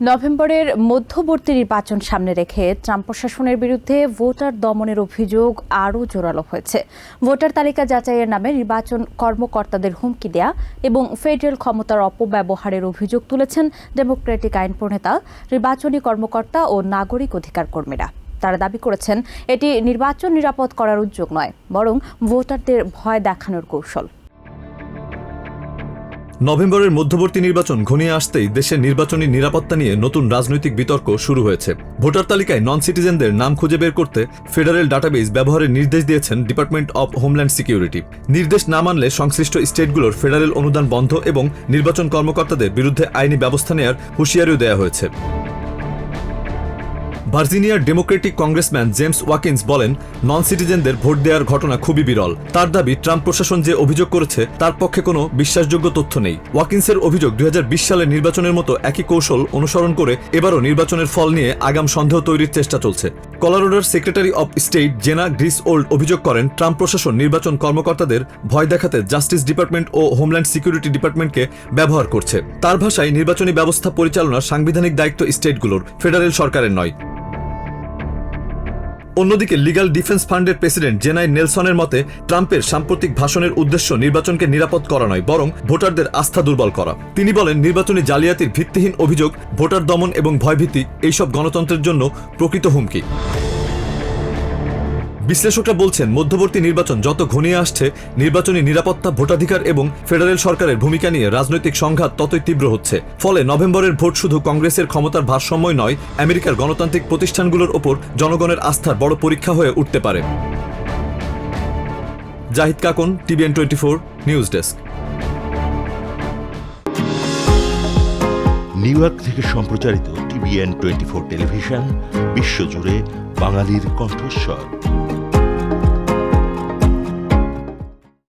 নভেম্বরের মধ্যবর্তী নির্বাচন সামনে রেখে ট্রাম্প প্রশাসনের বিরুদ্ধে ভোটার দমনের অভিযোগ আরও জোরালো হয়েছে। ভোটার তালিকা যাচাইয়ের নামে নির্বাচন কর্মকর্তাদের হুমকি দেয়া এবং ফেডারেল ক্ষমতার অপব্যবহারের অভিযোগ তুলেছেন ডেমোক্রেটিক আইন প্রণেতা, নির্বাচনী কর্মকর্তা ও নাগরিক অধিকার কর্মীরা। তারা দাবি করেছেন এটি নির্বাচন নিরাপদ করার উদ্যোগ নয়, বরং ভোটারদের ভয় দেখানোর কৌশল। নভেম্বরের মধ্যবর্তী নির্বাচন ঘনিয়ে আসতেই দেশের নির্বাচনী নিরাপত্তা নিয়ে নতুন রাজনৈতিক বিতর্ক শুরু হয়েছে। ভোটার তালিকায় নন সিটিজেনদের নাম খুঁজে বের করতে ফেডারেল ডাটাবেস ব্যবহারের নির্দেশ দিয়েছেন ডিপার্টমেন্ট অব হোমল্যান্ড সিকিউরিটি। নির্দেশ না মানলে সংশ্লিষ্ট স্টেটগুলোর ফেডারেল অনুদান বন্ধ এবং নির্বাচন কর্মকর্তাদের বিরুদ্ধে আইনি ব্যবস্থা নেওয়ার হুঁশিয়ারিও দেওয়া হয়েছে। ভার্জিনিয়ার ডেমোক্রেটিক কংগ্রেসম্যান জেমস ওয়াকিন্স বলেন, নন সিটিজেনদের ভোট দেওয়ার ঘটনা খুবই বিরল। তার দাবি, ট্রাম্প প্রশাসন যে অভিযোগ করেছে তার পক্ষে কোনো বিশ্বাসযোগ্য তথ্য নেই। ওয়াকিন্সের অভিযোগ, 2020 সালের নির্বাচনের মতো একই কৌশল অনুসরণ করে এবারও নির্বাচনের ফল নিয়ে আগাম সন্দেহ তৈরির চেষ্টা চলছে। কলোরাডোর সেক্রেটারি অব স্টেট জেনা গ্রিসওল্ড অভিযোগ করেন, ট্রাম্প প্রশাসন নির্বাচন কর্মকর্তাদের ভয় দেখাতে জাস্টিস ডিপার্টমেন্ট ও হোমল্যান্ড সিকিউরিটি ডিপার্টমেন্টকে ব্যবহার করছে। তার ভাষায়, নির্বাচনী ব্যবস্থা পরিচালনার সাংবিধানিক দায়িত্ব স্টেটগুলোর, ফেডারেল সরকারের নয়। অন্যদিকে লিগ্যাল ডিফেন্স ফান্ডের প্রেসিডেন্ট জেনাই নেলসনের মতে, ট্রাম্পের সাম্প্রতিক ভাষণের উদ্দেশ্য নির্বাচনকে নিরাপদ করা নয়, বরং ভোটারদের আস্থা দুর্বল করা। তিনি বলেন, নির্বাচনী জালিয়াতির ভিত্তিহীন অভিযোগ, ভোটার দমন এবং ভয়ভীতি এইসব গণতন্ত্রের জন্য প্রকৃত হুমকি। বিশ্লেষকরা বলছেন, মধ্যবর্তী নির্বাচন যত ঘনিয়ে আসছে, নির্বাচনী নিরাপত্তা, ভোটাধিকার এবং ফেডারেল সরকারের ভূমিকা নিয়ে রাজনৈতিক সংঘাত ততই তীব্র হচ্ছে। ফলে নভেম্বরের ভোট শুধু কংগ্রেসের ক্ষমতার ভারসাম্যই নয়, আমেরিকার গণতান্ত্রিক প্রতিষ্ঠানগুলোর ওপর জনগণের আস্থার বড় পরীক্ষা হয়ে উঠতে পারে। Zahid Kakon, TVN 24 news desk. New York থেকে সম্প্রচারিত TVN 24 টেলিভিশন বিশ্বজুড়ে বাঙালির কণ্ঠস্বর।